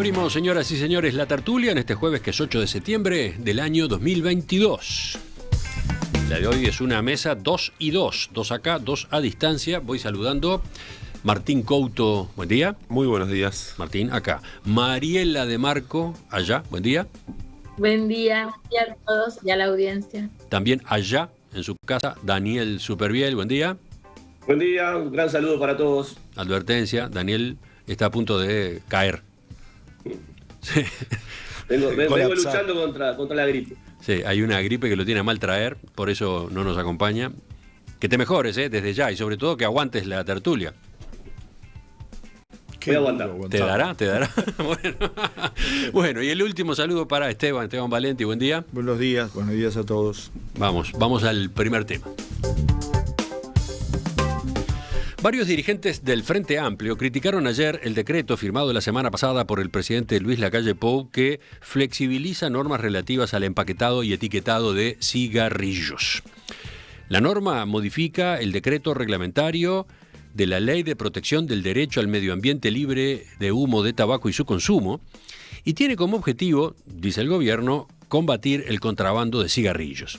Abrimos, señoras y señores, la tertulia en este jueves que es 8 de septiembre del año 2022. La de hoy es una mesa 2 y 2, 2 acá, 2 a distancia. Voy saludando. Martín Couto, buen día. Muy buenos días. Martín, acá. Mariela de Marco, allá, buen día. Buen día a todos y a la audiencia. También allá, en su casa, Daniel Superviel, buen día. Buen día, un gran saludo para todos. Advertencia, Daniel está a punto de caer. Sí. Vengo luchando contra la gripe. Sí, hay una gripe que lo tiene a mal traer, por eso no nos acompaña. Que te mejores, desde ya, y sobre todo que aguantes la tertulia. Voy a aguantar. ¿Te dará? Bueno, y el último saludo para Esteban Valenti, buen día. Buenos días a todos. Vamos al primer tema. Varios dirigentes del Frente Amplio criticaron ayer el decreto firmado la semana pasada por el presidente Luis Lacalle Pou que flexibiliza normas relativas al empaquetado y etiquetado de cigarrillos. La norma modifica el decreto reglamentario de la Ley de Protección del Derecho al Medio Ambiente Libre de Humo de Tabaco y su consumo y tiene como objetivo, dice el gobierno, combatir el contrabando de cigarrillos.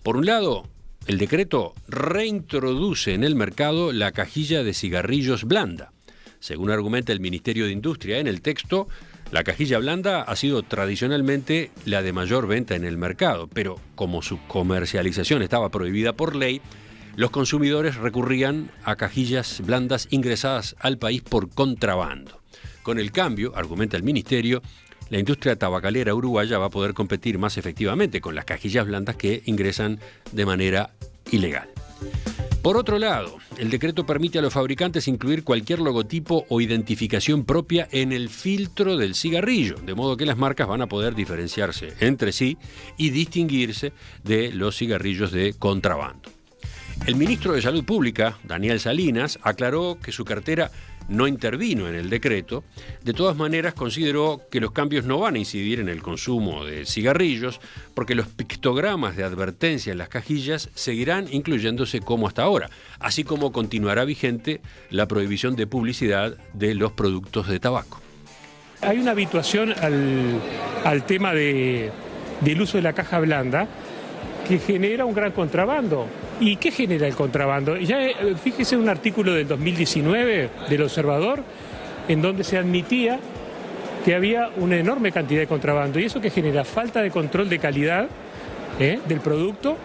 Por un lado, el decreto reintroduce en el mercado la cajilla de cigarrillos blanda. Según argumenta el Ministerio de Industria en el texto, la cajilla blanda ha sido tradicionalmente la de mayor venta en el mercado, pero como su comercialización estaba prohibida por ley, los consumidores recurrían a cajillas blandas ingresadas al país por contrabando. Con el cambio, argumenta el Ministerio, la industria tabacalera uruguaya va a poder competir más efectivamente con las cajillas blandas que ingresan de manera ilegal. Por otro lado, el decreto permite a los fabricantes incluir cualquier logotipo o identificación propia en el filtro del cigarrillo, de modo que las marcas van a poder diferenciarse entre sí y distinguirse de los cigarrillos de contrabando. El ministro de Salud Pública, Daniel Salinas, aclaró que su cartera no intervino en el decreto. De todas maneras, consideró que los cambios no van a incidir en el consumo de cigarrillos porque los pictogramas de advertencia en las cajillas seguirán incluyéndose como hasta ahora, así como continuará vigente la prohibición de publicidad de los productos de tabaco. Hay una habituación al tema del uso de la caja blanda que genera un gran contrabando. ¿Y qué genera el contrabando? Ya fíjese un artículo del 2019 del Observador en donde se admitía que había una enorme cantidad de contrabando y eso que genera falta de control de calidad del producto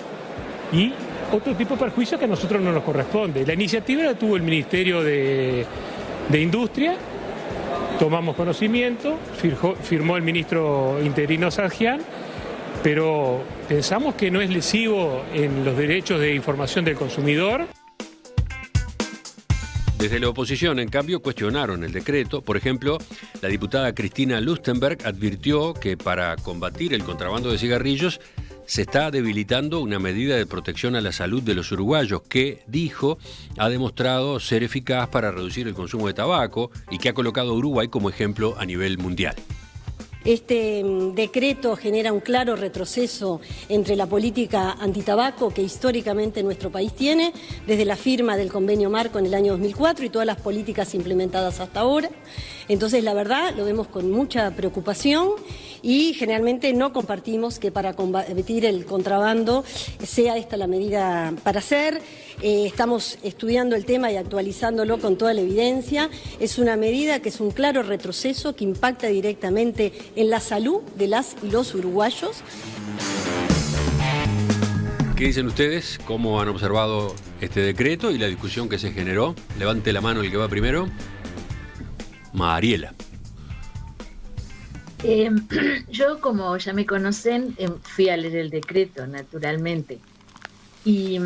y otro tipo de perjuicio que a nosotros no nos corresponde. La iniciativa la tuvo el Ministerio de Industria, tomamos conocimiento, firmó el ministro interino Sargian, pero pensamos que no es lesivo en los derechos de información del consumidor. Desde la oposición, en cambio, cuestionaron el decreto. Por ejemplo, la diputada Cristina Lustenberg advirtió que para combatir el contrabando de cigarrillos se está debilitando una medida de protección a la salud de los uruguayos que, dijo, ha demostrado ser eficaz para reducir el consumo de tabaco y que ha colocado a Uruguay como ejemplo a nivel mundial. Este decreto genera un claro retroceso entre la política antitabaco que históricamente nuestro país tiene, desde la firma del convenio marco en el año 2004 y todas las políticas implementadas hasta ahora. Entonces, la verdad, lo vemos con mucha preocupación y generalmente no compartimos que para combatir el contrabando sea esta la medida para hacer. Estamos estudiando el tema y actualizándolo con toda la evidencia. Es una medida que es un claro retroceso que impacta directamente en la salud de las y los uruguayos. ¿Qué dicen ustedes? ¿Cómo han observado este decreto y la discusión que se generó? Levante la mano el que va primero. Mariela. Yo, como ya me conocen, fui a leer el decreto, naturalmente. Y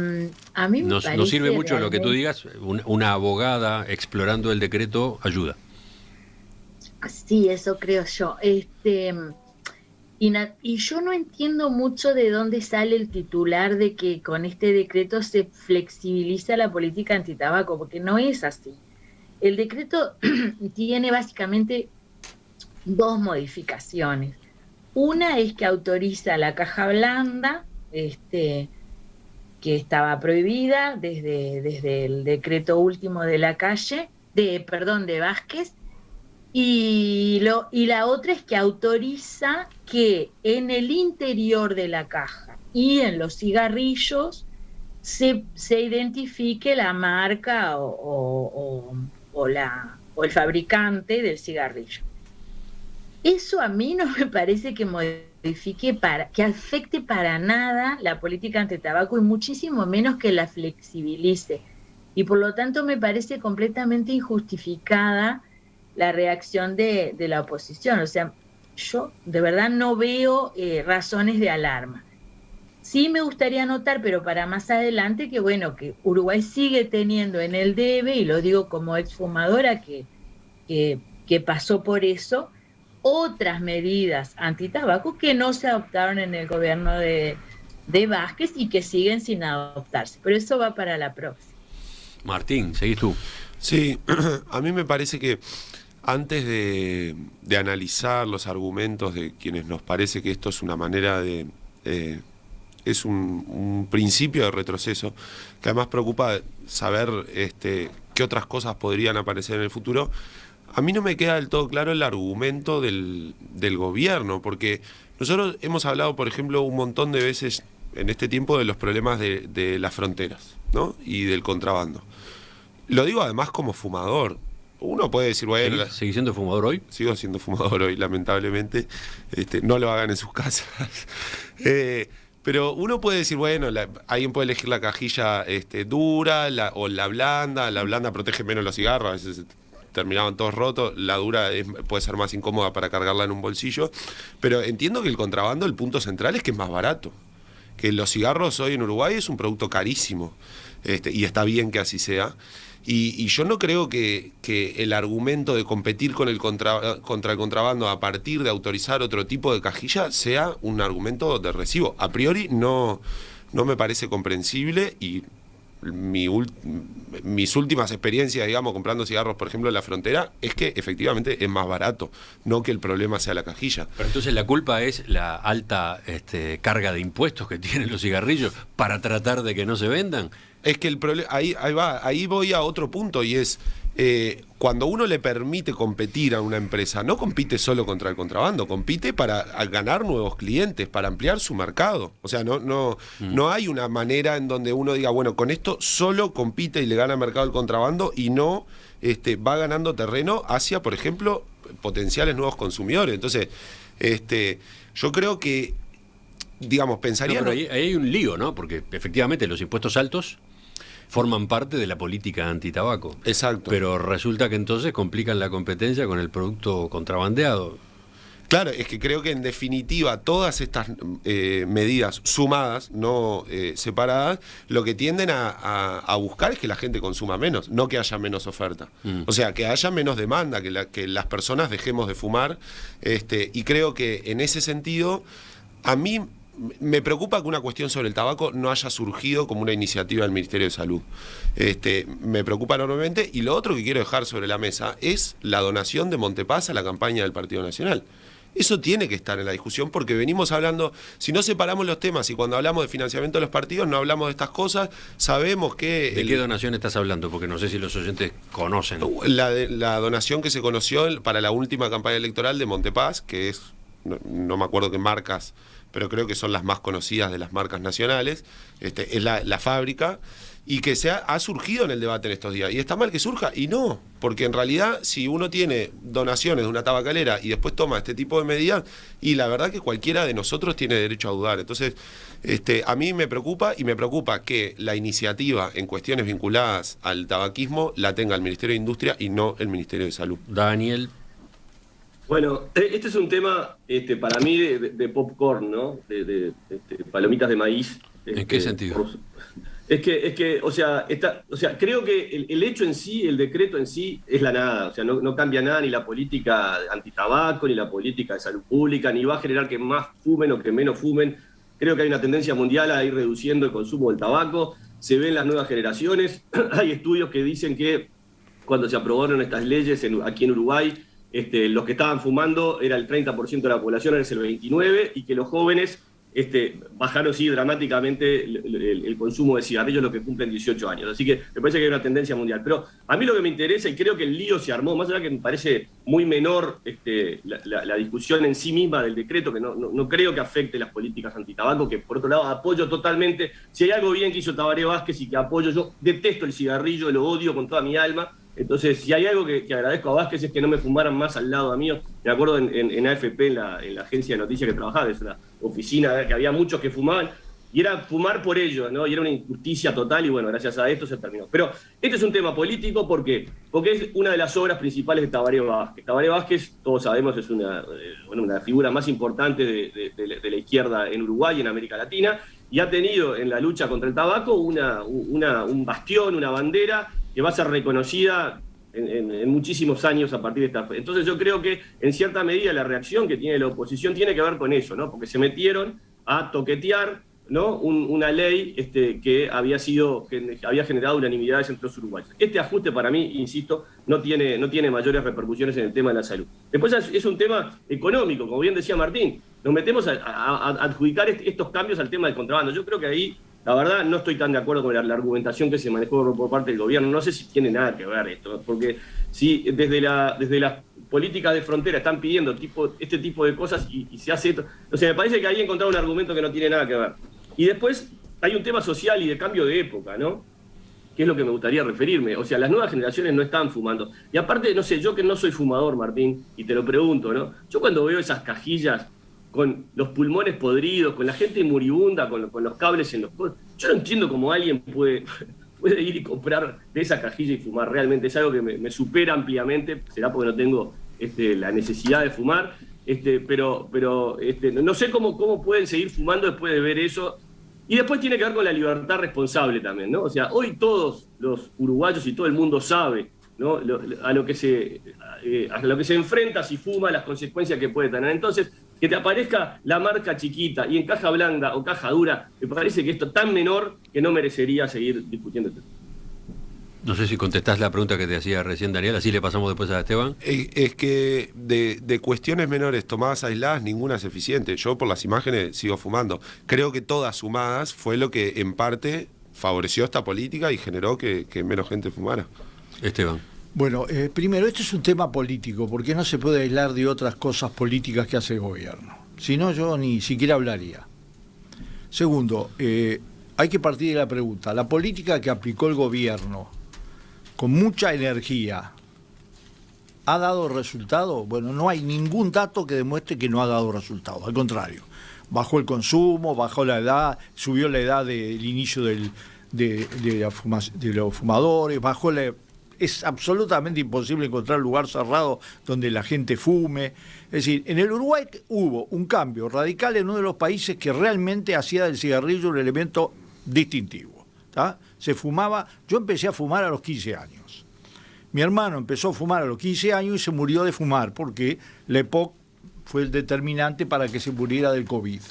a mí me parece nos sirve mucho realmente... lo que tú digas. Una abogada explorando el decreto ayuda. Sí, eso creo yo. Y yo no entiendo mucho de dónde sale el titular de que con este decreto se flexibiliza la política antitabaco, porque no es así. El decreto tiene básicamente dos modificaciones. Una es que autoriza la caja blanda, que estaba prohibida desde el decreto último de de Vázquez, Y la otra es que autoriza que en el interior de la caja y en los cigarrillos se identifique la marca o el fabricante del cigarrillo. Eso a mí no me parece que modifique que afecte para nada la política antitabaco y muchísimo menos que la flexibilice. Y por lo tanto me parece completamente injustificada la reacción de la oposición. O sea, yo de verdad no veo razones de alarma. Sí me gustaría anotar, pero para más adelante, que bueno, que Uruguay sigue teniendo en el debe, y lo digo como exfumadora que pasó por eso, otras medidas antitabaco que no se adoptaron en el gobierno de Vázquez y que siguen sin adoptarse. Pero eso va para la próxima. Martín, seguís tú. Sí, a mí me parece que antes de analizar los argumentos de quienes nos parece que esto es una manera de... es un principio de retroceso, que además preocupa saber qué otras cosas podrían aparecer en el futuro. A mí no me queda del todo claro el argumento del gobierno, porque nosotros hemos hablado, por ejemplo, un montón de veces en este tiempo de los problemas de las fronteras, ¿no? Y del contrabando. Lo digo además como fumador. Uno puede decir, bueno... ¿Seguís siendo fumador hoy? Sigo siendo fumador hoy, lamentablemente. No lo hagan en sus casas. Pero uno puede decir, bueno, alguien puede elegir la cajilla dura o la blanda. La blanda protege menos los cigarros, a veces terminaban todos rotos. La dura puede ser más incómoda para cargarla en un bolsillo. Pero entiendo que el contrabando, el punto central es que es más barato. Que los cigarros hoy en Uruguay es un producto carísimo. Y está bien que así sea. Y yo no creo que el argumento de competir contra el contrabando a partir de autorizar otro tipo de cajilla sea un argumento de recibo. A priori no me parece comprensible, y mis últimas experiencias, digamos, comprando cigarros, por ejemplo, en la frontera, es que efectivamente es más barato, no que el problema sea la cajilla. Pero entonces la culpa es la alta carga de impuestos que tienen los cigarrillos para tratar de que no se vendan. Es que el problema, ahí voy a otro punto, y es cuando uno le permite competir a una empresa, no compite solo contra el contrabando, compite para ganar nuevos clientes, para ampliar su mercado. O sea, no hay una manera en donde uno diga, bueno, con esto solo compite y le gana mercado el contrabando, y no va ganando terreno hacia, por ejemplo, potenciales nuevos consumidores. Entonces, yo creo que, digamos, pensaría... No, pero ahí hay un lío, ¿no? Porque efectivamente los impuestos altos forman parte de la política antitabaco. Exacto. Pero resulta que entonces complican la competencia con el producto contrabandeado. Claro, es que creo que en definitiva todas estas medidas sumadas, no separadas, lo que tienden a buscar es que la gente consuma menos, no que haya menos oferta. O sea, que haya menos demanda, que las personas dejemos de fumar. Y creo que en ese sentido, a mí me preocupa que una cuestión sobre el tabaco no haya surgido como una iniciativa del Ministerio de Salud. Me preocupa enormemente. Y lo otro que quiero dejar sobre la mesa es la donación de Montepaz a la campaña del Partido Nacional. Eso tiene que estar en la discusión, porque venimos hablando, si no separamos los temas y cuando hablamos de financiamiento de los partidos no hablamos de estas cosas, sabemos que... ¿De qué donación estás hablando? Porque no sé si los oyentes conocen. La donación que se conoció para la última campaña electoral de Montepaz, que es, no me acuerdo qué marcas, pero creo que son las más conocidas de las marcas nacionales, es la fábrica, y que ha surgido en el debate en estos días. Y está mal que surja, y no, porque en realidad si uno tiene donaciones de una tabacalera y después toma este tipo de medidas, y la verdad que cualquiera de nosotros tiene derecho a dudar. Entonces, a mí me preocupa, y me preocupa que la iniciativa en cuestiones vinculadas al tabaquismo la tenga el Ministerio de Industria y no el Ministerio de Salud. Daniel. Bueno, este es un tema para mí de popcorn, ¿no? De palomitas de maíz. ¿En qué sentido? Es que, o sea, creo que el hecho en sí, el decreto en sí, es la nada. O sea, no cambia nada, ni la política antitabaco, ni la política de salud pública, ni va a generar que más fumen o que menos fumen. Creo que hay una tendencia mundial a ir reduciendo el consumo del tabaco. Se ven las nuevas generaciones. Hay estudios que dicen que cuando se aprobaron estas leyes aquí en Uruguay, los que estaban fumando era el 30% de la población, ahora es el 29%, y que los jóvenes bajaron sí dramáticamente el consumo de cigarrillos los que cumplen 18 años. Así que me parece que hay una tendencia mundial. Pero a mí lo que me interesa, y creo que el lío se armó, más allá que me parece muy menor la discusión en sí misma del decreto, que no creo que afecte las políticas antitabaco, que por otro lado apoyo totalmente. Si hay algo bien que hizo Tabaré Vázquez y que apoyo, yo detesto el cigarrillo, lo odio con toda mi alma. Entonces, si hay algo que agradezco a Vázquez es que no me fumaran más al lado mío. Me acuerdo en AFP, en la agencia de noticias que trabajaba, es una oficina que había muchos que fumaban, y era fumar por ellos, ¿no? Y era una injusticia total, y bueno, gracias a esto se terminó. Pero este es un tema político, ¿por qué? Porque es una de las obras principales de Tabaré Vázquez. Tabaré Vázquez, todos sabemos, es una figura más importante de la izquierda en Uruguay y en América Latina, y ha tenido en la lucha contra el tabaco un bastión, una bandera, que va a ser reconocida en muchísimos años a partir de esta. Entonces yo creo que en cierta medida la reacción que tiene la oposición tiene que ver con eso, ¿no? Porque se metieron a toquetear, ¿no? Una ley que había generado unanimidades entre los uruguayos. Este ajuste para mí, insisto, no tiene mayores repercusiones en el tema de la salud. Después es un tema económico, como bien decía Martín, nos metemos a adjudicar estos cambios al tema del contrabando. Yo creo que ahí, la verdad, no estoy tan de acuerdo con la argumentación que se manejó por parte del gobierno. No sé si tiene nada que ver esto, porque si desde las políticas de frontera están pidiendo este tipo de cosas y se hace esto, o sea, me parece que ahí encontraron un argumento que no tiene nada que ver. Y después hay un tema social y de cambio de época, ¿no? Que es lo que me gustaría referirme. O sea, las nuevas generaciones no están fumando. Y aparte, no sé, yo que no soy fumador, Martín, y te lo pregunto, ¿no? Yo cuando veo esas cajillas con los pulmones podridos, con la gente moribunda, con los cables en los codos, yo no entiendo cómo alguien puede ir y comprar de esa cajilla y fumar. Realmente es algo que me supera ampliamente, será porque no tengo la necesidad de fumar, pero no sé cómo pueden seguir fumando después de ver eso. Y después tiene que ver con la libertad responsable también, ¿no? O sea, hoy todos los uruguayos y todo el mundo sabe, ¿no? a lo que se enfrenta si fuma, las consecuencias que puede tener. Entonces, que te aparezca la marca chiquita y en caja blanda o caja dura, me parece que esto es tan menor que no merecería seguir discutiendo. No sé si contestás la pregunta que te hacía recién Daniel, así le pasamos después a Esteban. Es que de cuestiones menores tomadas aisladas, ninguna es eficiente. Yo por las imágenes sigo fumando. Creo que todas sumadas fue lo que en parte favoreció esta política y generó que menos gente fumara. Esteban. Bueno, primero, esto es un tema político, porque no se puede aislar de otras cosas políticas que hace el gobierno. Si no, yo ni siquiera hablaría. Segundo, hay que partir de la pregunta. La política que aplicó el gobierno con mucha energía, ¿ha dado resultado? Bueno, no hay ningún dato que demuestre que no ha dado resultado. Al contrario, bajó el consumo, bajó la edad, subió la edad del inicio de los fumadores, bajó la... Es absolutamente imposible encontrar un lugar cerrado donde la gente fume. Es decir, en el Uruguay hubo un cambio radical en uno de los países que realmente hacía del cigarrillo un elemento distintivo. ¿Tá? Se fumaba, yo empecé a fumar a los 15 años. Mi hermano empezó a fumar a los 15 años y se murió de fumar porque la EPOC fue el determinante para que se muriera del COVID.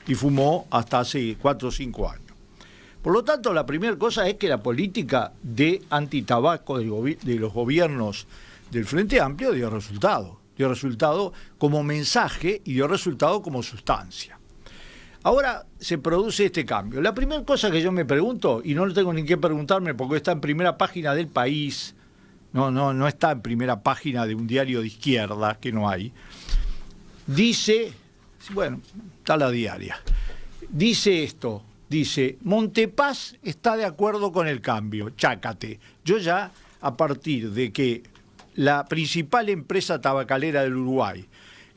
Y fumó hasta hace 4 o 5 años. Por lo tanto, la primera cosa es que la política de antitabaco de los gobiernos del Frente Amplio dio resultado. Dio resultado como mensaje y dio resultado como sustancia. Ahora se produce este cambio. La primera cosa que yo me pregunto, y no tengo ni que preguntarme porque está en primera página del País, no está en primera página de un diario de izquierda, que no hay, dice, bueno, está la diaria, dice esto. Dice, Montepaz está de acuerdo con el cambio, chácate. Yo ya, a partir de que la principal empresa tabacalera del Uruguay,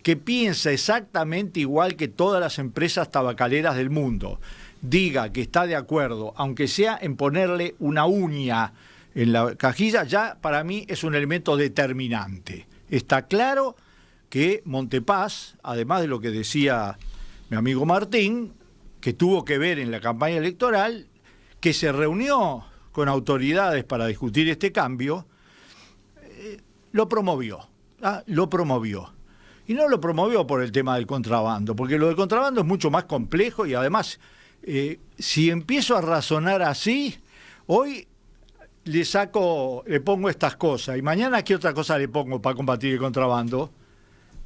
que piensa exactamente igual que todas las empresas tabacaleras del mundo, diga que está de acuerdo, aunque sea en ponerle una uña en la cajilla, ya para mí es un elemento determinante. Está claro que Montepaz, además de lo que decía mi amigo Martín, que tuvo que ver en la campaña electoral, que se reunió con autoridades para discutir este cambio, lo promovió. Y no lo promovió por el tema del contrabando, porque lo del contrabando es mucho más complejo y además, si empiezo a razonar así, hoy le pongo estas cosas y mañana ¿qué otra cosa le pongo para combatir el contrabando?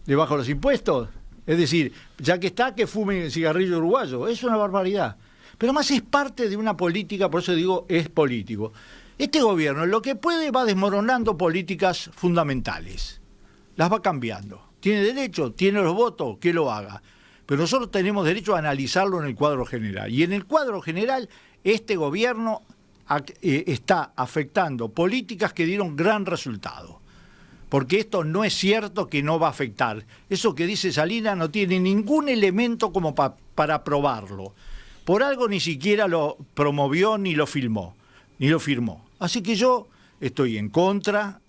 ¿Le bajo los impuestos? Es decir, ya que está, que fume cigarrillo uruguayo. Es una barbaridad. Pero además es parte de una política, por eso digo, es político. Este gobierno, lo que puede, va desmoronando políticas fundamentales. Las va cambiando. Tiene derecho, tiene los votos, que lo haga. Pero nosotros tenemos derecho a analizarlo en el cuadro general. Y en el cuadro general, este gobierno está afectando políticas que dieron gran resultado. Porque esto no es cierto que no va a afectar. Eso que dice Salinas no tiene ningún elemento como para probarlo. Por algo ni siquiera lo promovió ni lo firmó. Así que yo estoy en contra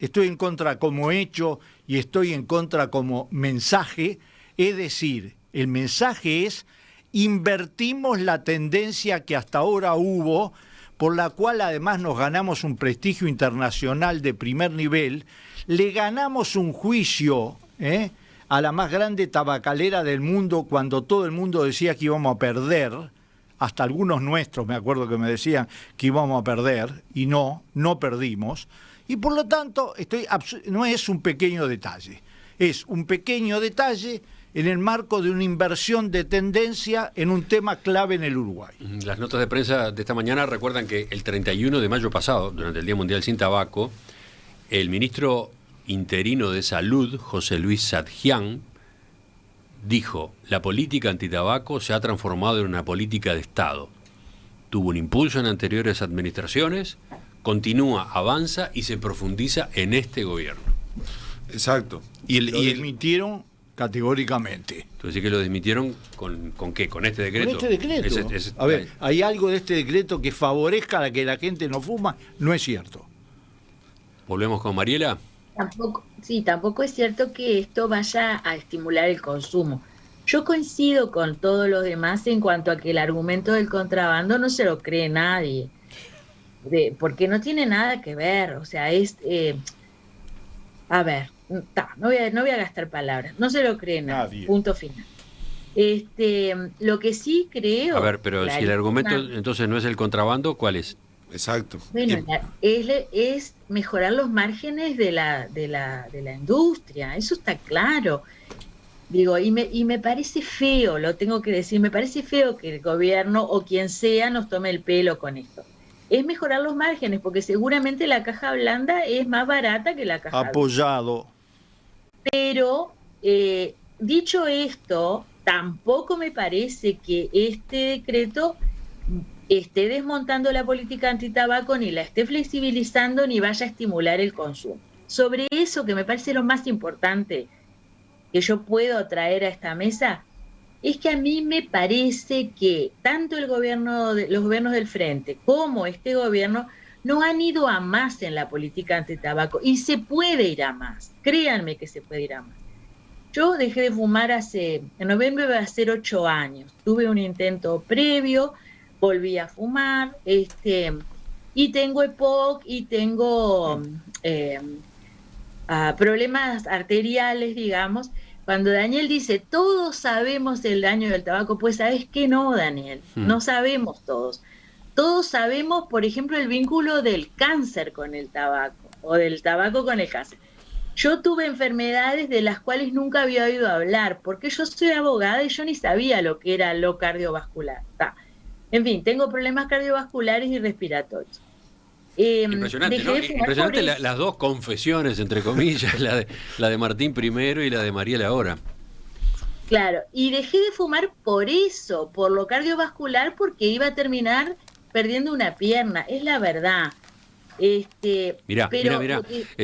como hecho y estoy en contra como mensaje. Es decir, el mensaje es: invertimos la tendencia que hasta ahora hubo, por la cual además nos ganamos un prestigio internacional de primer nivel, le ganamos un juicio a la más grande tabacalera del mundo cuando todo el mundo decía que íbamos a perder, hasta algunos nuestros me acuerdo que me decían que íbamos a perder, y no perdimos, y por lo tanto no es un pequeño detalle, es un pequeño detalle en el marco de una inversión de tendencia en un tema clave en el Uruguay. Las notas de prensa de esta mañana recuerdan que el 31 de mayo pasado, durante el Día Mundial Sin Tabaco, el ministro interino de Salud, José Luis Sadjian, dijo: la política antitabaco se ha transformado en una política de Estado. Tuvo un impulso en anteriores administraciones, continúa, avanza y se profundiza en este gobierno. Exacto. Lo desmitieron categóricamente. ¿Tú decís que lo desmitieron con qué? ¿Con este decreto? Con este decreto. A ver, ¿hay algo de este decreto que favorezca a que la gente no fuma? No es cierto. ¿Volvemos con Mariela? Tampoco es cierto que esto vaya a estimular el consumo. Yo coincido con todos los demás en cuanto a que el argumento del contrabando no se lo cree nadie, porque no tiene nada que ver. O sea, no voy a gastar palabras, no se lo cree nadie. Punto final. Lo que sí creo... A ver, pero si el argumento entonces no es el contrabando, ¿cuál es? Exacto. Bueno, es mejorar los márgenes de la industria, eso está claro. Digo, y me parece feo, lo tengo que decir, me parece feo que el gobierno o quien sea nos tome el pelo con esto. Es mejorar los márgenes, porque seguramente la caja blanda es más barata que la caja apoyado. Pero, dicho esto, tampoco me parece que este decreto esté desmontando la política antitabaco, ni la esté flexibilizando, ni vaya a estimular el consumo. Sobre eso, que me parece lo más importante que yo puedo traer a esta mesa, es que a mí me parece que tanto los gobiernos del Frente como este gobierno no han ido a más en la política antitabaco, y se puede ir a más, créanme que se puede ir a más. Yo dejé de fumar en noviembre va a ser 8 años, tuve un intento previo, volví a fumar, y tengo EPOC y tengo problemas arteriales, digamos. Cuando Daniel dice, todos sabemos el daño del tabaco, pues ¿sabes qué? No, Daniel, no sabemos todos. Todos sabemos, por ejemplo, el vínculo del cáncer con el tabaco, o del tabaco con el cáncer. Yo tuve enfermedades de las cuales nunca había oído hablar, porque yo soy abogada y yo ni sabía lo que era lo cardiovascular. En fin, tengo problemas cardiovasculares y respiratorios. Impresionante, ¿no? Impresionante las dos confesiones, entre comillas, la de Martín primero y la de Mariela ahora. Claro, y dejé de fumar por eso, por lo cardiovascular, porque iba a terminar perdiendo una pierna, es la verdad. Mirá,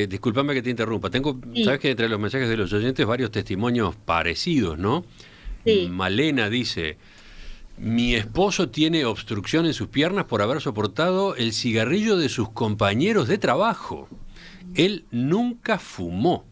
discúlpame que te interrumpa. Sabes que entre los mensajes de los oyentes varios testimonios parecidos, ¿no? Sí. Malena dice: mi esposo tiene obstrucción en sus piernas por haber soportado el cigarrillo de sus compañeros de trabajo. Él nunca fumó.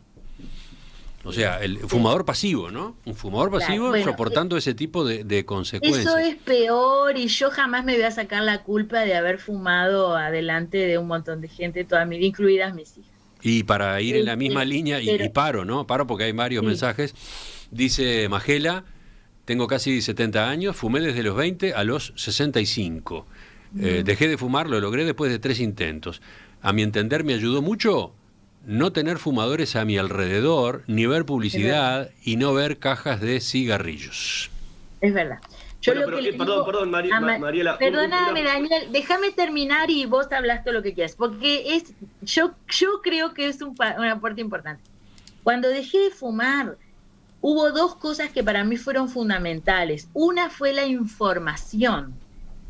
O sea, el fumador pasivo, ¿no? Un fumador pasivo, claro, soportando ese tipo de consecuencias. Eso es peor, y yo jamás me voy a sacar la culpa de haber fumado adelante de un montón de gente toda mi vida, incluidas mis hijas. Y para ir en la misma línea, y paro, ¿no? Paro porque hay varios mensajes. Dice Magela: tengo casi 70 años, fumé desde los 20 a los 65. Dejé de fumar, lo logré después de 3 intentos. A mi entender, ¿me ayudó mucho? no tener fumadores a mi alrededor, ni ver publicidad y no ver cajas de cigarrillos. Es verdad. Yo Bueno, lo que le perdón, Mariela. Perdóname, Daniel, déjame terminar y vos hablas todo lo que quieras, porque yo creo que es un aporte importante. Cuando dejé de fumar, hubo dos cosas que para mí fueron fundamentales. Una fue la información,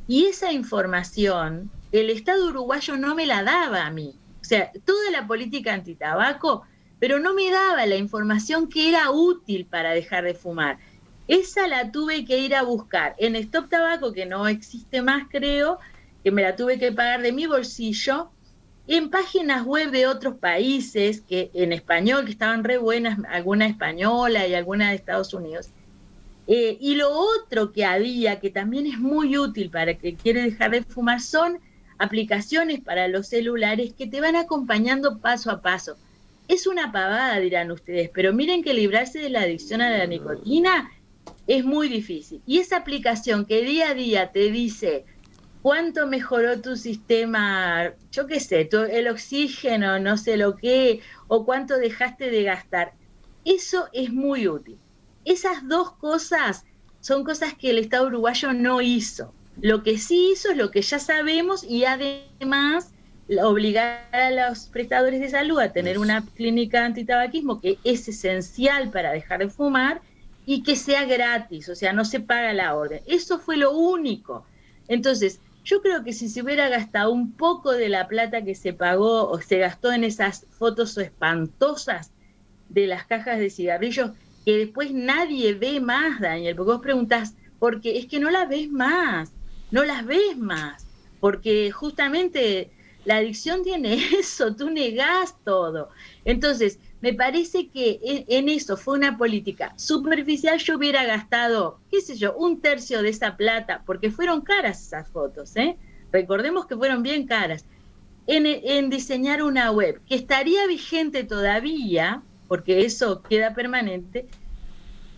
y esa información el Estado uruguayo no me la daba a mí. O sea, toda la política antitabaco, pero no me daba la información que era útil para dejar de fumar. Esa la tuve que ir a buscar en Stop Tabaco, que no existe más, creo, que me la tuve que pagar de mi bolsillo, en páginas web de otros países, que en español, que estaban re buenas, alguna española y alguna de Estados Unidos. Y lo otro que había, que también es muy útil para el que quiere dejar de fumar, son aplicaciones para los celulares que te van acompañando paso a paso. Es una pavada, dirán ustedes, pero miren que librarse de la adicción a la nicotina es muy difícil. Y esa aplicación que día a día te dice cuánto mejoró tu sistema, yo qué sé, el oxígeno, no sé lo qué, o cuánto dejaste de gastar, eso es muy útil. Esas dos cosas son cosas que el Estado uruguayo no hizo. Lo que sí hizo es lo que ya sabemos, y además obligar a los prestadores de salud a tener una clínica antitabaquismo, que es esencial para dejar de fumar, y que sea gratis, o sea, no se paga la orden. Eso fue lo único. Entonces, yo creo que si se hubiera gastado un poco de la plata que se pagó o se gastó en esas fotos espantosas de las cajas de cigarrillos, que después nadie ve más, Daniel, porque vos preguntás, porque es que no las ves más, porque justamente la adicción tiene eso, tú negás todo. Entonces, me parece que en eso fue una política superficial. Yo hubiera gastado, qué sé yo, un tercio de esa plata, porque fueron caras esas fotos, recordemos que fueron bien caras, en diseñar una web que estaría vigente todavía, porque eso queda permanente,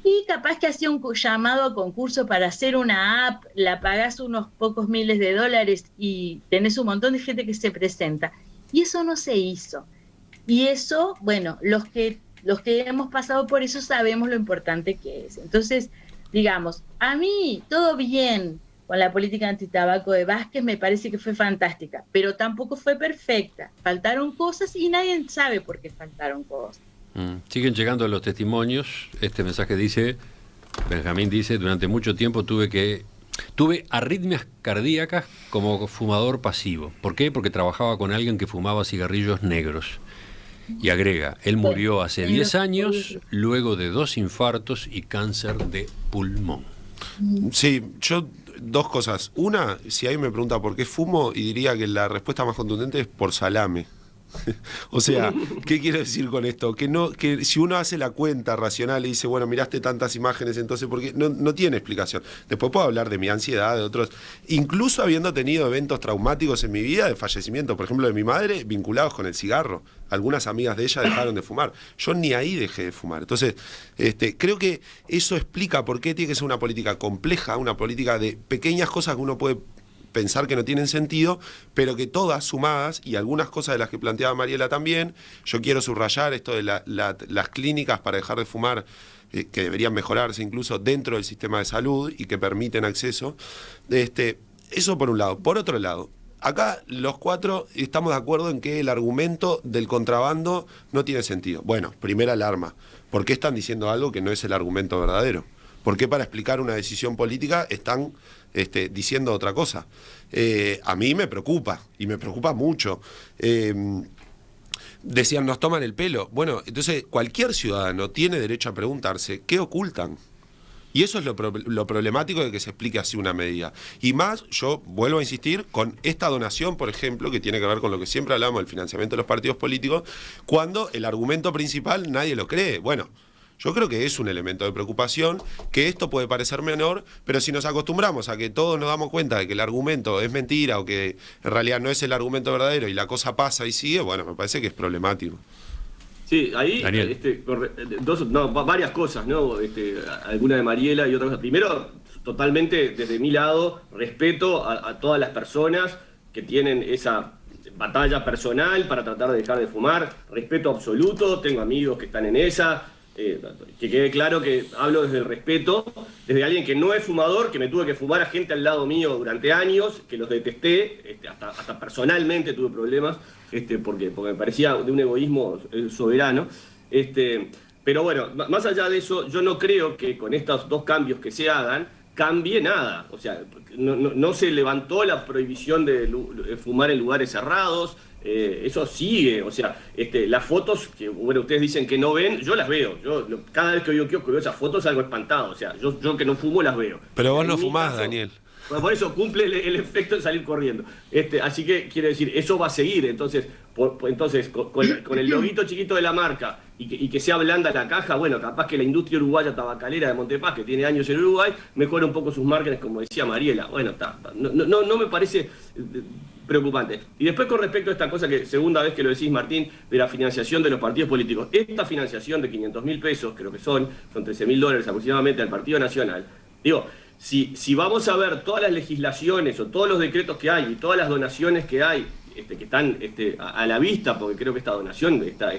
y capaz que hacía un llamado a concurso para hacer una app, la pagás unos pocos miles de dólares y tenés un montón de gente que se presenta. Y eso no se hizo. Y eso, bueno, los que hemos pasado por eso sabemos lo importante que es. Entonces, digamos, a mí todo bien con la política antitabaco de Vázquez, me parece que fue fantástica, pero tampoco fue perfecta. Faltaron cosas y nadie sabe por qué faltaron cosas. Siguen llegando los testimonios. Este mensaje dice, Benjamín dice, durante mucho tiempo tuve arritmias cardíacas como fumador pasivo. ¿Por qué? Porque trabajaba con alguien que fumaba cigarrillos negros. Y agrega, él murió hace 10 años, luego de 2 infartos y cáncer de pulmón. Sí, yo dos cosas. Una, si alguien me pregunta por qué fumo, y diría que la respuesta más contundente es por salame. O sea, ¿qué quiero decir con esto? Que si uno hace la cuenta racional y dice, bueno, miraste tantas imágenes, entonces, ¿por qué? No tiene explicación. Después puedo hablar de mi ansiedad, de otros, incluso habiendo tenido eventos traumáticos en mi vida, de fallecimiento, por ejemplo, de mi madre, vinculados con el cigarro. Algunas amigas de ella dejaron de fumar. Yo ni ahí dejé de fumar. Entonces, creo que eso explica por qué tiene que ser una política compleja, una política de pequeñas cosas que uno puede pensar que no tienen sentido, pero que todas sumadas, y algunas cosas de las que planteaba Mariela también, yo quiero subrayar esto de las clínicas para dejar de fumar, que deberían mejorarse incluso dentro del sistema de salud y que permiten acceso. Eso por un lado. Por otro lado, acá los cuatro estamos de acuerdo en que el argumento del contrabando no tiene sentido. Bueno, primera alarma. ¿Por qué están diciendo algo que no es el argumento verdadero? ¿Por qué para explicar una decisión política están diciendo otra cosa? A mí me preocupa, y me preocupa mucho. Decían, nos toman el pelo. Bueno, entonces cualquier ciudadano tiene derecho a preguntarse, ¿qué ocultan? Y eso es lo problemático de que se explique así una medida. Y más, yo vuelvo a insistir, con esta donación, por ejemplo, que tiene que ver con lo que siempre hablamos del financiamiento de los partidos políticos, cuando el argumento principal nadie lo cree. Bueno, yo creo que es un elemento de preocupación, que esto puede parecer menor, pero si nos acostumbramos a que todos nos damos cuenta de que el argumento es mentira o que en realidad no es el argumento verdadero y la cosa pasa y sigue, bueno, me parece que es problemático. Sí, ahí varias cosas, ¿no? Alguna de Mariela y otra cosa. Primero, totalmente desde mi lado, respeto a todas las personas que tienen esa batalla personal para tratar de dejar de fumar, respeto absoluto, tengo amigos que están en esa, que quede claro que hablo desde el respeto, desde alguien que no es fumador, que me tuve que fumar a gente al lado mío durante años, que los detesté, hasta personalmente tuve problemas, porque me parecía de un egoísmo soberano. Pero bueno, más allá de eso, yo no creo que con estos dos cambios que se hagan, cambie nada. O sea, no se levantó la prohibición de fumar en lugares cerrados, eso sigue. O sea, las fotos que bueno, ustedes dicen que no ven, yo las veo. Cada vez que voy a un kiosco y veo esas fotos salgo espantado. O sea, yo que no fumo las veo. Pero vos En no mi fumás, caso, Daniel. bueno, por eso cumple el efecto de salir corriendo. Así que quiere decir, eso va a seguir. Entonces, con el loguito chiquito de la marca y que sea blanda la caja, bueno, capaz que la industria uruguaya tabacalera de Montepaz, que tiene años en Uruguay, mejora un poco sus márgenes, como decía Mariela. Bueno, no me parece preocupante. Y después con respecto a esta cosa, que segunda vez que lo decís, Martín, de la financiación de los partidos políticos. Esta financiación de 500.000 pesos, creo que son $13.000 aproximadamente al Partido Nacional, digo, si vamos a ver todas las legislaciones o todos los decretos que hay y todas las donaciones que hay, que están a la vista, porque creo que esta donación está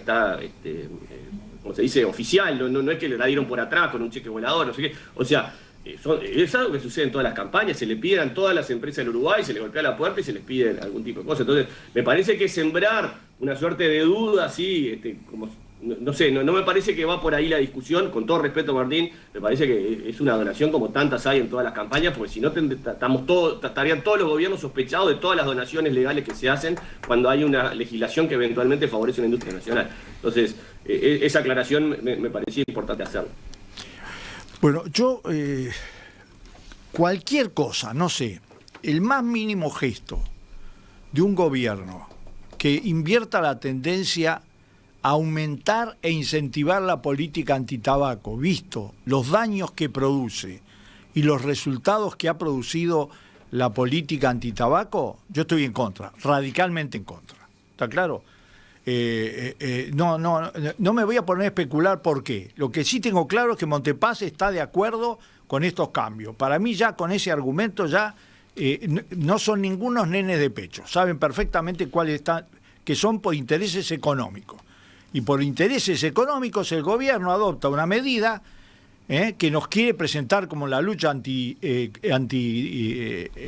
como se dice, oficial, no es que le la dieron por atrás con un cheque volador, no sé qué. O sea, es algo que sucede en todas las campañas, se le piden a todas las empresas en Uruguay, se les golpea la puerta y se les pide algún tipo de cosa. Entonces, me parece que sembrar una suerte de duda así, como... No sé, no me parece que va por ahí la discusión, con todo respeto, Martín, me parece que es una donación como tantas hay en todas las campañas, porque si no estarían todos los gobiernos sospechados de todas las donaciones legales que se hacen cuando hay una legislación que eventualmente favorece una industria nacional. Entonces, esa aclaración me parecía importante hacerla. Bueno, yo, cualquier cosa, no sé, el más mínimo gesto de un gobierno que invierta la tendencia aumentar e incentivar la política antitabaco, visto los daños que produce y los resultados que ha producido la política antitabaco, yo estoy en contra, radicalmente en contra. ¿Está claro? No me voy a poner a especular por qué. Lo que sí tengo claro es que Montepaz está de acuerdo con estos cambios. Para mí ya con ese argumento ya no son ningunos nenes de pecho. Saben perfectamente cuáles están, que son por intereses económicos. Y por intereses económicos el gobierno adopta una medida que nos quiere presentar como la lucha anti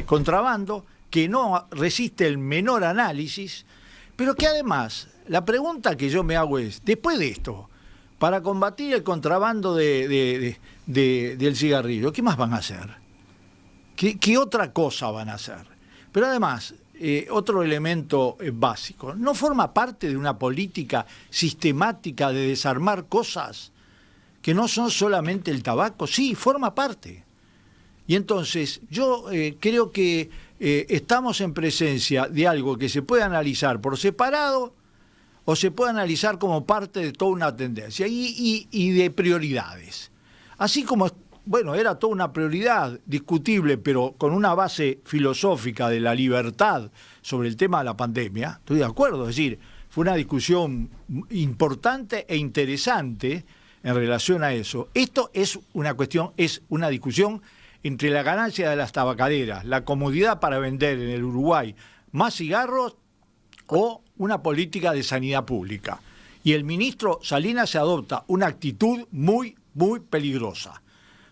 contrabando, que no resiste el menor análisis, pero que además, la pregunta que yo me hago es, después de esto, para combatir el contrabando del cigarrillo, ¿qué más van a hacer? ¿Qué otra cosa van a hacer? Pero además... otro elemento básico, ¿no forma parte de una política sistemática de desarmar cosas que no son solamente el tabaco? Sí, forma parte. Y entonces yo creo que estamos en presencia de algo que se puede analizar por separado o se puede analizar como parte de toda una tendencia y de prioridades. Así como... Bueno, era toda una prioridad discutible, pero con una base filosófica de la libertad sobre el tema de la pandemia, estoy de acuerdo, es decir, fue una discusión importante e interesante en relación a eso. Esto es una discusión entre la ganancia de las tabacaleras, la comodidad para vender en el Uruguay más cigarros o una política de sanidad pública. Y el ministro Salinas se adopta una actitud muy, muy peligrosa.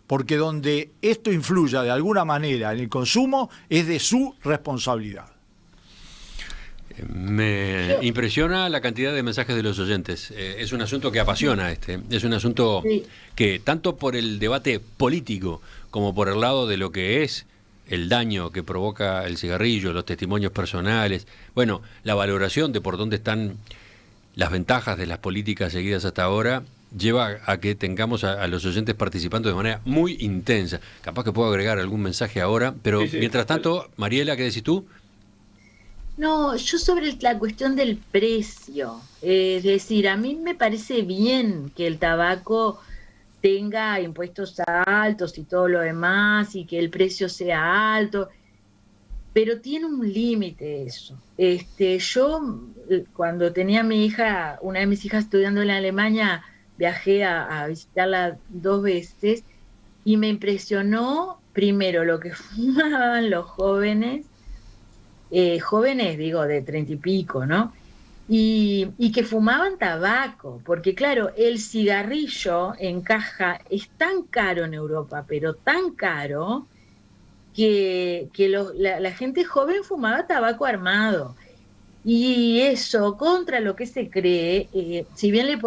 Porque donde esto influya de alguna manera en el consumo es de su responsabilidad. Me impresiona la cantidad de mensajes de los oyentes. Es un asunto que apasiona es un asunto que tanto por el debate político como por el lado de lo que es el daño que provoca el cigarrillo, los testimonios personales, bueno, la valoración de por dónde están las ventajas de las políticas seguidas hasta ahora, lleva a que tengamos a los oyentes participando de manera muy intensa. Capaz que puedo agregar algún mensaje ahora, pero sí, mientras tanto, Mariela, ¿qué decís tú? No, yo sobre la cuestión del precio, es decir, a mí me parece bien que el tabaco tenga impuestos altos y todo lo demás y que el precio sea alto, pero tiene un límite eso. Yo, cuando tenía a mi hija, una de mis hijas estudiando en Alemania, viajé a visitarla 2 veces y me impresionó primero lo que fumaban los jóvenes jóvenes, digo, de 30 y pico, ¿no? Y que fumaban tabaco, porque claro, el cigarrillo en caja es tan caro en Europa, pero tan caro, que la gente joven fumaba tabaco armado. Y eso, contra lo que se cree, si bien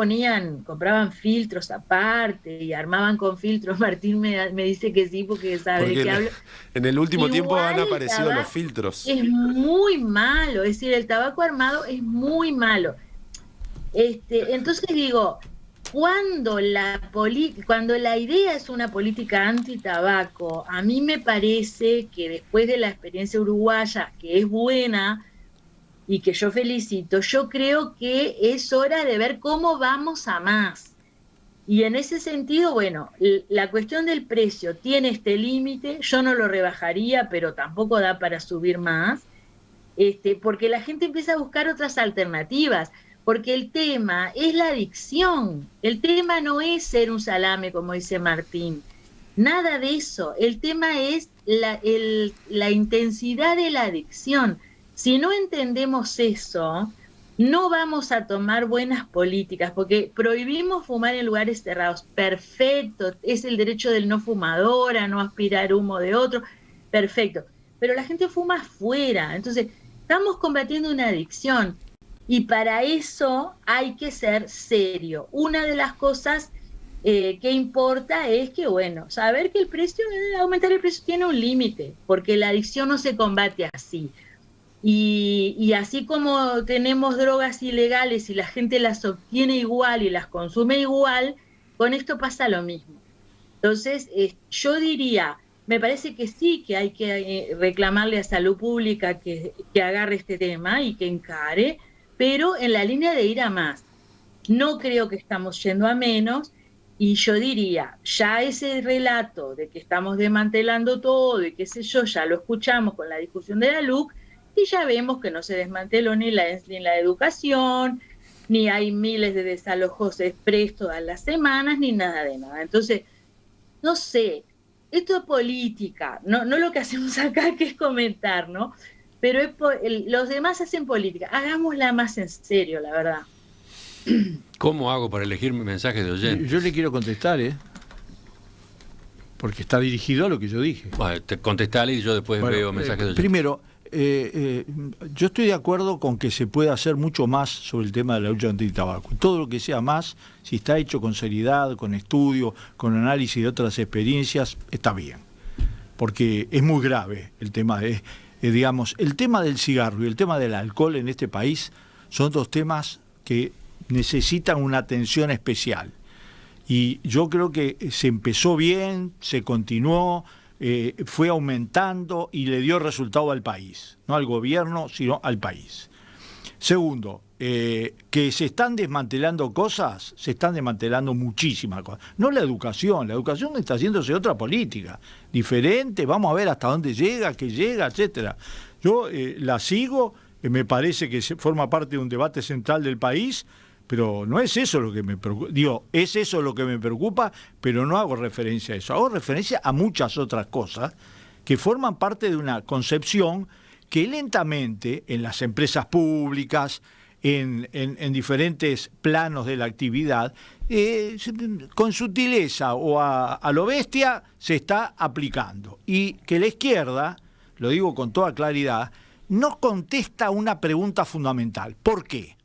compraban filtros aparte y armaban con filtros, Martín me dice que sí, porque sabe de qué hablo. En el último tiempo han Igual aparecido los filtros. es muy malo, es decir, el tabaco armado es muy malo. Entonces digo, cuando la idea es una política anti-tabaco, a mí me parece que después de la experiencia uruguaya, que es buena y que yo felicito, yo creo que es hora de ver cómo vamos a más. Y en ese sentido, bueno, la cuestión del precio tiene este límite, yo no lo rebajaría, pero tampoco da para subir más, porque la gente empieza a buscar otras alternativas, porque el tema es la adicción, el tema no es ser un salame, como dice Martín, nada de eso, el tema es la intensidad de la adicción. Si no entendemos eso, no vamos a tomar buenas políticas, porque prohibimos fumar en lugares cerrados, perfecto, es el derecho del no fumador a no aspirar humo de otro, perfecto, pero la gente fuma afuera, entonces estamos combatiendo una adicción y para eso hay que ser serio. Una de las cosas que importa es que, bueno, saber que aumentar el precio tiene un límite, porque la adicción no se combate así. Y así como tenemos drogas ilegales y la gente las obtiene igual y las consume igual, con esto pasa lo mismo. Entonces, yo diría, me parece que sí, que hay que reclamarle a Salud Pública que agarre este tema y que encare, pero en la línea de ir a más. No creo que estamos yendo a menos, y yo diría, ya ese relato de que estamos desmantelando todo y qué sé yo, ya lo escuchamos con la discusión de la LUC, y ya vemos que no se desmanteló ni la educación, ni hay miles de desalojos express todas las semanas, ni nada de nada. Entonces, no sé, esto es política, no lo que hacemos acá, que es comentar, ¿no? Pero los demás hacen política, hagámosla más en serio, la verdad. ¿Cómo hago para elegir mis mensajes de oyentes? Yo le quiero contestar, porque está dirigido a lo que yo dije. Bueno, contestale y yo después veo mensajes de oyentes. Primero, yo estoy de acuerdo con que se puede hacer mucho más sobre el tema de la lucha anti-tabaco. Todo lo que sea más, si está hecho con seriedad, con estudio, con análisis de otras experiencias, está bien. Porque es muy grave el tema digamos, el tema del cigarro y el tema del alcohol en este país son dos temas que necesitan una atención especial. Y yo creo que se empezó bien, se continuó, fue aumentando y le dio resultado al país, no al gobierno, sino al país. Segundo, que se están desmantelando cosas, se están desmantelando muchísimas cosas. No la educación está haciéndose otra política, diferente, vamos a ver hasta dónde llega, qué llega, etcétera. Yo la sigo, me parece que forma parte de un debate central del país, pero no es eso lo que me preocupa. Digo, es eso lo que me preocupa, pero no hago referencia a eso. Hago referencia a muchas otras cosas que forman parte de una concepción que lentamente en las empresas públicas, en diferentes planos de la actividad, con sutileza o a lo bestia se está aplicando. Y que la izquierda, lo digo con toda claridad, no contesta una pregunta fundamental. ¿Por qué?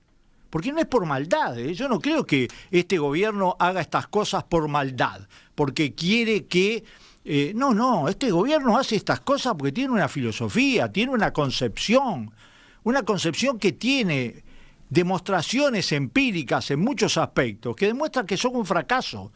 Porque no es por maldad, Yo no creo que este gobierno haga estas cosas por maldad, porque quiere que... No, este gobierno hace estas cosas porque tiene una filosofía, tiene una concepción que tiene demostraciones empíricas en muchos aspectos, que demuestran que son un fracaso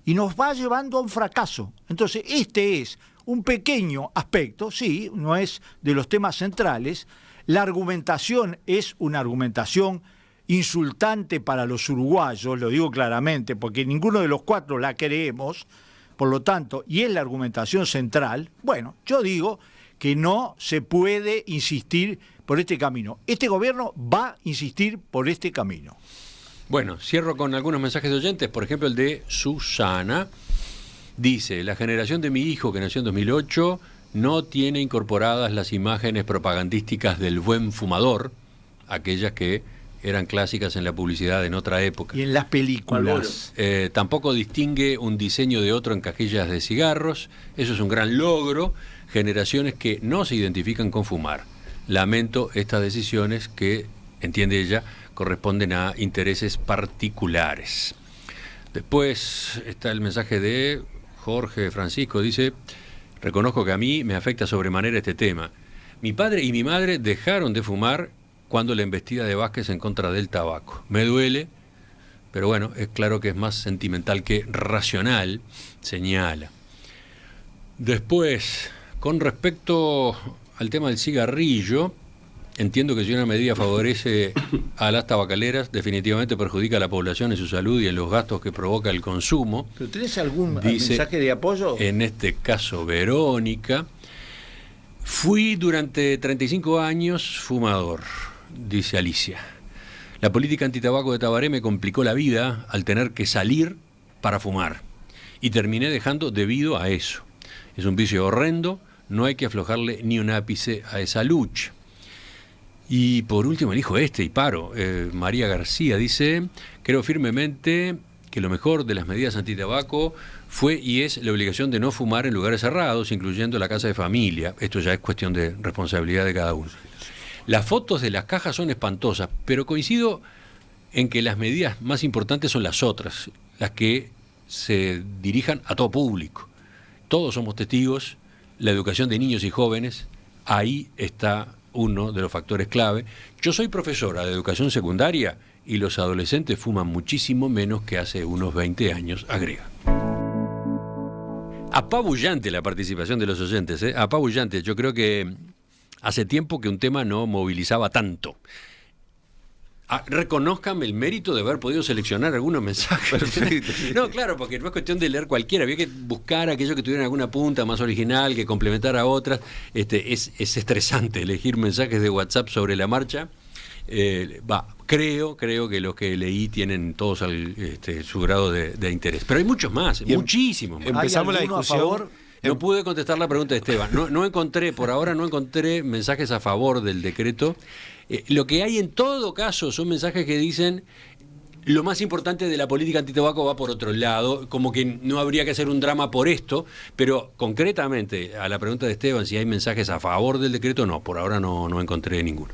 y nos va llevando a un fracaso. Entonces, este es un pequeño aspecto, sí, no es de los temas centrales. La argumentación es una argumentación insultante para los uruguayos, lo digo claramente, porque ninguno de los cuatro la creemos, por lo tanto, y es la argumentación central. Bueno, yo digo que no se puede insistir por este camino. Este gobierno va a insistir por este camino. Bueno, cierro con algunos mensajes de oyentes, por ejemplo el de Susana. Dice, la generación de mi hijo que nació en 2008 no tiene incorporadas las imágenes propagandísticas del buen fumador, aquellas que eran clásicas en la publicidad en otra época. Y en las películas. Tampoco distingue un diseño de otro en cajillas de cigarros. Eso es un gran logro. Generaciones que no se identifican con fumar. Lamento estas decisiones que, entiende ella, corresponden a intereses particulares. Después está el mensaje de Jorge Francisco. Dice: reconozco que a mí me afecta sobremanera este tema. Mi padre y mi madre dejaron de fumar cuando la embestida de Vázquez en contra del tabaco. Me duele, pero bueno, es claro que es más sentimental que racional, señala. Después, con respecto al tema del cigarrillo, entiendo que si una medida favorece a las tabacaleras, definitivamente perjudica a la población en su salud y en los gastos que provoca el consumo. ¿Pero tenés algún Dice, mensaje de apoyo? En este caso, Verónica: fui durante 35 años fumador, dice Alicia. La política antitabaco de Tabaré me complicó la vida al tener que salir para fumar. Y terminé dejando debido a eso. Es un vicio horrendo, no hay que aflojarle ni un ápice a esa lucha. Y por último elijo y paro. María García dice: creo firmemente que lo mejor de las medidas antitabaco fue y es la obligación de no fumar en lugares cerrados, incluyendo la casa de familia. Esto ya es cuestión de responsabilidad de cada uno. Las fotos de las cajas son espantosas, pero coincido en que las medidas más importantes son las otras, las que se dirijan a todo público. Todos somos testigos, la educación de niños y jóvenes, ahí está uno de los factores clave. Yo soy profesora de educación secundaria y los adolescentes fuman muchísimo menos que hace unos 20 años, agrega. Apabullante la participación de los oyentes, apabullante. Yo creo que hace tiempo que un tema no movilizaba tanto. Reconózcame el mérito de haber podido seleccionar algunos mensajes. Perfecto. No, claro, porque no es cuestión de leer cualquiera. Había que buscar aquellos que tuvieran alguna punta más original, que complementara a otras. Es estresante elegir mensajes de WhatsApp sobre la marcha. Creo que los que leí tienen todos su grado de interés. Pero hay muchos más, muchísimos más. Empezamos la discusión. A favor? No pude contestar la pregunta de Esteban. Por ahora no encontré mensajes a favor del decreto. Lo que hay en todo caso son mensajes que dicen: lo más importante de la política antitabaco va por otro lado, como que no habría que hacer un drama por esto, pero concretamente a la pregunta de Esteban, si hay mensajes a favor del decreto, no, por ahora no encontré ninguno.